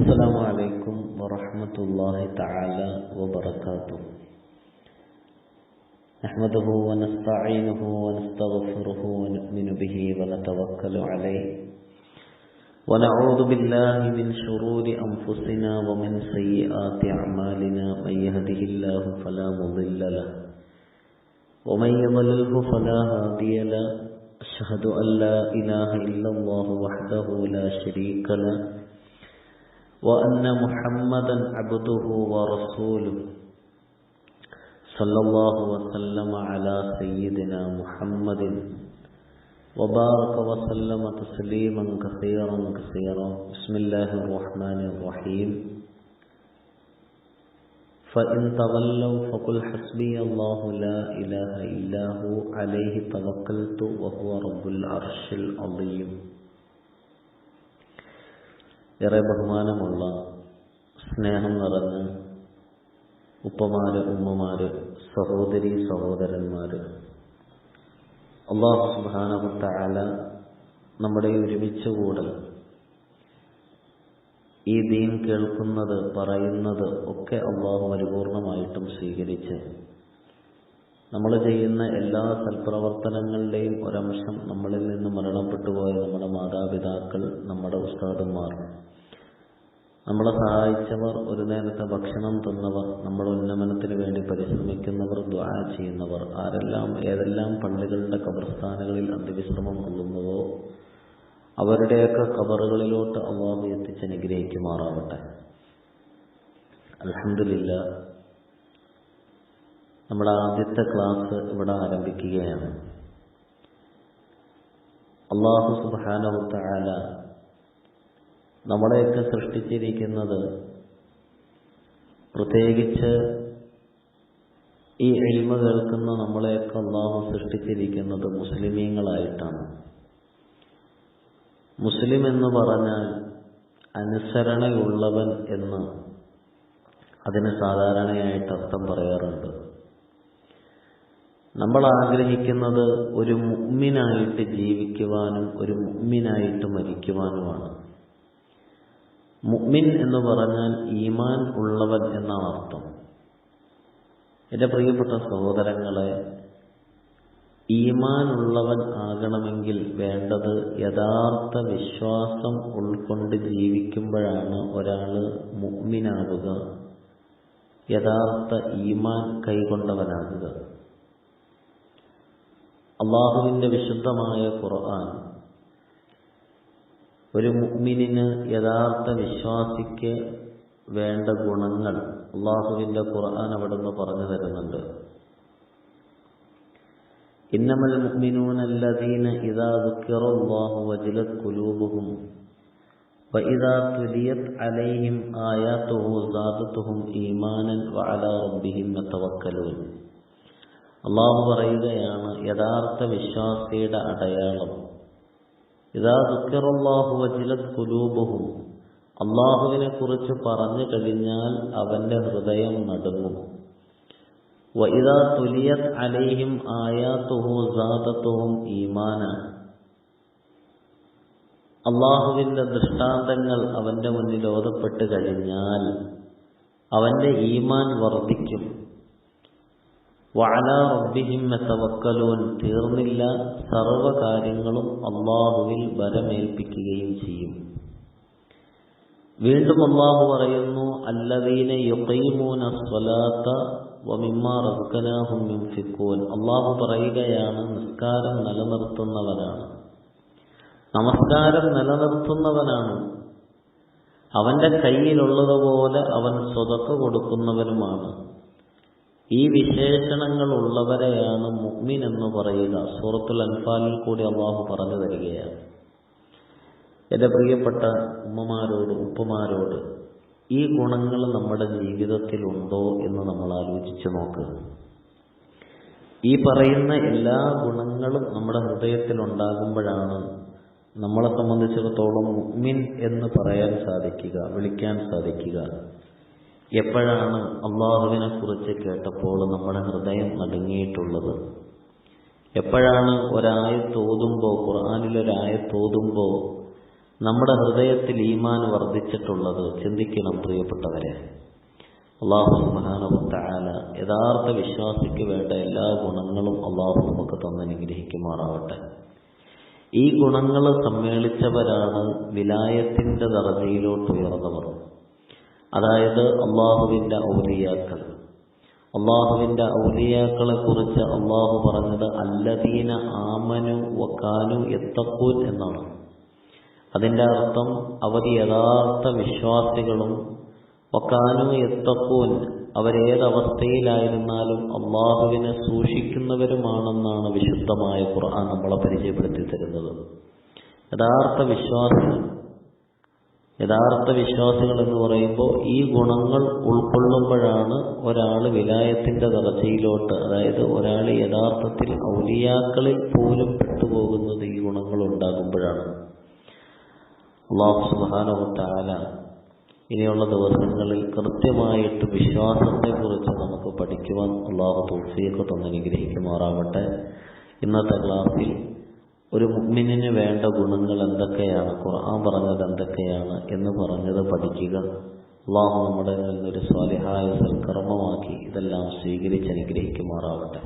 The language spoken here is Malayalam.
السلام عليكم ورحمة الله تعالى وبركاته. نحمده ونستعينه ونستغفره ونؤمن به ونتوكل عليه ونعوذ بالله من شرور أنفسنا ومن سيئات أعمالنا. من يهده الله فلا مضل له ومن يضلله فلا هادي له. أشهد أن لا إله إلا الله وحده لا شريك له وأن محمدا عبده ورسوله. صلى الله وسلم على سيدنا محمد وبارك وسلم تسليما كثيرا كثيرا. بسم الله الرحمن الرحيم. فإن تولوا فقل حسبي الله لا إله إلا هو عليه توكلت وهو رب العرش العظيم. ഏറെ ബഹുമാനമുള്ള സ്നേഹം നിറഞ്ഞ ഉപ്പമാര്, ഉമ്മമാര്, സഹോദരി സഹോദരന്മാര്, അല്ലാഹു സുബ്ഹാനഹു വ തആല നമ്മുടെ ഒരുമിച്ച് കൂടൽ, ഈ ദീൻ കേൾക്കുന്നത് പറയുന്നത് ഒക്കെ അല്ലാഹു പരിപൂർണമായിട്ടും സ്വീകരിച്ച് നമ്മൾ ചെയ്യുന്ന എല്ലാ സൽപ്രവർത്തനങ്ങളുടെയും ഒരംശം നമ്മളിൽ നിന്ന് മരണപ്പെട്ടുപോയ നമ്മുടെ മാതാപിതാക്കൾ, നമ്മുടെ ഉസ്താദന്മാർ, നമ്മളെ സഹായിച്ചവർ, ഒരു നേരത്തെ ഭക്ഷണം തന്നവർ, നമ്മുടെ ഉന്നമനത്തിന് വേണ്ടി പരിശ്രമിക്കുന്നവർ, ദുആ ചെയ്യുന്നവർ, ആരെല്ലാം ഏതെല്ലാം പള്ളികളുടെ ഖബർസ്ഥാനുകളിൽ അന്ത്യവിശ്രമം കൊള്ളുന്നുവോ അവരുടെയൊക്കെ ഖബറുകളിലോട്ട് അല്ലാഹു എത്തിച്ച് അനുഗ്രഹിക്കുമാറാവട്ടെ. അൽഹംദുലില്ലാഹ്, നമ്മുടെ ആദ്യത്തെ ക്ലാസ് ഇവിടെ ആരംഭിക്കുകയാണ്. അല്ലാഹു സുബ്ഹാനഹു വ തആല നമ്മളെയൊക്കെ സൃഷ്ടിച്ചിരിക്കുന്നത്, പ്രത്യേകിച്ച് ഈ ഇൽമ കേൾക്കുന്ന നമ്മളെയൊക്കെ അല്ലാഹു സൃഷ്ടിച്ചിരിക്കുന്നത് മുസ്ലിമീങ്ങളായിട്ടാണ്. മുസ്ലിം എന്ന് പറഞ്ഞാൽ അനുസരണയുള്ളവൻ എന്ന് അതിന് സാധാരണയായിട്ട് അർത്ഥം പറയാറുണ്ട്. നമ്മൾ ആഗ്രഹിക്കുന്നത് ഒരു മുഅ്മിനായിട്ട് ജീവിക്കുവാനും ഒരു മുഅ്മിനായിട്ട് മരിക്കുവാനുമാണ്. മുഅ്മിൻ എന്ന് പറഞ്ഞാൽ ഈമാൻ ഉള്ളവൻ എന്നാണ് അർത്ഥം. എൻ്റെ പ്രിയപ്പെട്ട സഹോദരങ്ങളെ, ഈമാൻ ഉള്ളവൻ ആകണമെങ്കിൽ വേണ്ടത് യഥാർത്ഥ വിശ്വാസം ഉൾക്കൊണ്ട് ജീവിക്കുമ്പോഴാണ് ഒരാൾ മുഅ്മിനാവുക, യഥാർത്ഥ ഈമാൻ കൈകൊണ്ടവനാകുക. അല്ലാഹുവിൻ്റെ വിശുദ്ധമായ ഖുർആൻ ഒരു മുഅ്മിനിന്, യഥാർത്ഥ വിശ്വാസിക്ക് വേണ്ട ഗുണങ്ങൾ അല്ലാഹുവിൻ്റെ ഖുർആൻ അവിടുന്ന് പറഞ്ഞു തരുന്നുണ്ട്. ഇന്നമൽ മുഅ്മിനൂന അല്ലദീന ഇദാ ദുക്കിറല്ലാഹു വജിലത് ഖുലൂബുഹും വഇദാ തുലിയത് അലൈഹിം ആയാതുഹു സാദതുഹും ഈമാനൻ വഅലാ റബ്ബിഹിം യതവക്കലൂൻ. അല്ലാഹു പറയുകയാണ്, യഥാർത്ഥ വിശ്വാസിയുടെ അടയാളം ഇദാ ദുക്കിറല്ലാഹു വജിലത് ഖുലൂബുഹും, അല്ലാഹുവിനെ കുറിച്ച് പറഞ്ഞു കഴിഞ്ഞാൽ അവന്റെ ഹൃദയം നടുങ്ങും. വഇദാ തുലിയത് അലൈഹിം ആയാതുഹു സാദതുഹും ഈമാന, അല്ലാഹുവിന്റെ ദൃഷ്ടാന്തങ്ങൾ അവന്റെ മുന്നിൽ ഓതപ്പെട്ട് കഴിഞ്ഞാൽ അവന്റെ ഈമാൻ വർദ്ധിക്കും. വഅലാ റബ്ബിഹിം യതവക്കലൂൻ, തീർന്നില്ല, സർവകാര്യങ്ങളും അല്ലാഹുവിൽ ബരമേൽപ്പിക്കുകയും ചെയ്യും. വീണ്ടും അല്ലാഹു പറയുന്നു, അല്ലദീന യുഖീമൂന സ്വലാത്ത വമിമ്മാ റസഖനാഹും യുൻഫിഖൂൻ. അല്ലാഹു പറയുകയാണ്, നിസ്കാരം നിലനിർത്തുന്നവനാണ്, നമസ്കാരം നിലനിർത്തുന്നവനാണ്, അവന്റെ കയ്യിലുള്ളതുപോലെ അവൻ സ്വതക്ക കൊടുക്കുന്നവനുമാണ്. ഈ വിശേഷണങ്ങൾ ഉള്ളവരെയാണ് മുഅ്മിൻ എന്ന് പറയുക. സൂറത്തുൽ അൻഫാലിൽ കൂടി അല്ലാഹു പറഞ്ഞു തരികയാണ്. എൻ്റെ പ്രിയപ്പെട്ട ഉമ്മമാരോട്, ഉപ്പമാരോട്, ഈ ഗുണങ്ങൾ നമ്മുടെ ജീവിതത്തിലുണ്ടോ എന്ന് നമ്മൾ ആലോചിച്ച് നോക്കുക. ഈ പറയുന്ന എല്ലാ ഗുണങ്ങളും നമ്മുടെ ഹൃദയത്തിലുണ്ടാകുമ്പോഴാണ് നമ്മളെ സംബന്ധിച്ചിടത്തോളം മുഅ്മിൻ എന്ന് പറയാൻ സാധിക്കുക, വിളിക്കാൻ സാധിക്കുക. എപ്പോഴാണ് അല്ലാഹുവിനെ കുറിച്ച് കേട്ടപ്പോൾ നമ്മുടെ ഹൃദയം നടുങ്ങിയിട്ടുള്ളത്? എപ്പോഴാണ് ഒരായത്ത് ഓതുമ്പോൾ, ഖുർആനിലൊരായത്ത് ഓതുമ്പോൾ നമ്മുടെ ഹൃദയത്തിൽ ഈമാൻ വർദ്ധിച്ചിട്ടുള്ളത്? ചിന്തിക്കണം പ്രിയപ്പെട്ടവരെ. അല്ലാഹു സുബ്ഹാനഹു വ തആല യഥാർത്ഥ വിശ്വാസിക്ക് വേണ്ട എല്ലാ ഗുണങ്ങളും അല്ലാഹു നമുക്ക് തന്നനുഗ്രഹിക്കുമാറാവട്ടെ. ഈ ഗുണങ്ങൾ സമ്മേളിച്ചവരാണ് വിലായത്തിന്റെ ദർജയിലോട്ട് ഉയർന്നവർ. അതായത് അല്ലാഹുവിന്റെ ഔലിയാക്കൾ. അല്ലാഹുവിന്റെ ഔലിയാക്കളെ കുറിച്ച് അല്ലാഹു പറഞ്ഞത് അല്ലദീന ആമനു വകാനു യത്തഖൂൻ എന്നാണ്. അതിന്റെ അർത്ഥം അവർ യഥാർത്ഥ വിശ്വാസികളും വകാനു യത്തഖൂൻ അവരേതവസ്ഥയിലായിരുന്നാലും അല്ലാഹുവിനെ സൂക്ഷിക്കുന്നവരുമാണെന്നാണ് വിശുദ്ധമായ ഖുർആൻ നമ്മളെ പരിചയപ്പെടുത്തി തരുന്നത്. യഥാർത്ഥ വിശ്വാസികൾ എന്ന് പറയുമ്പോൾ ഈ ഗുണങ്ങൾ ഉൾക്കൊള്ളുമ്പോഴാണ് ഒരാൾ വിലായത്തിന്റെ ദർജയിലോട്ട്, അതായത് ഒരാൾ യഥാർത്ഥത്തിൽ ഔലിയാക്കളിൽ പോലും പെട്ടുപോകുന്നത് ഈ ഗുണങ്ങൾ ഉണ്ടാകുമ്പോഴാണ്. അല്ലാഹു സുബ്ഹാനഹു വ തആല ഇനിയുള്ള ദിവസങ്ങളിൽ കൃത്യമായിട്ട് വിശ്വാസത്തെക്കുറിച്ച് നമുക്ക് പഠിക്കുവാൻ അല്ലാഹു തൗഫീഖ് തന്നനുഗ്രഹിക്കുമാറാവട്ടെ. ഇന്നത്തെ ക്ലാസ്സിൽ ഒരു മുഅ്മിനിന് വേണ്ട ഗുണങ്ങൾ എന്തൊക്കെയാണ്, ഖുർആൻ പറഞ്ഞത് എന്തൊക്കെയാണ് എന്ന് പറഞ്ഞത് പഠിക്കുക. അല്ലാഹു നമ്മുടെ നിന്നൊരു സ്വാലിഹായ സൽക്കർമ്മമാക്കി ഇതെല്ലാം സ്വീകരിച്ച് അനുഗ്രഹിക്കുമാറാവട്ടെ.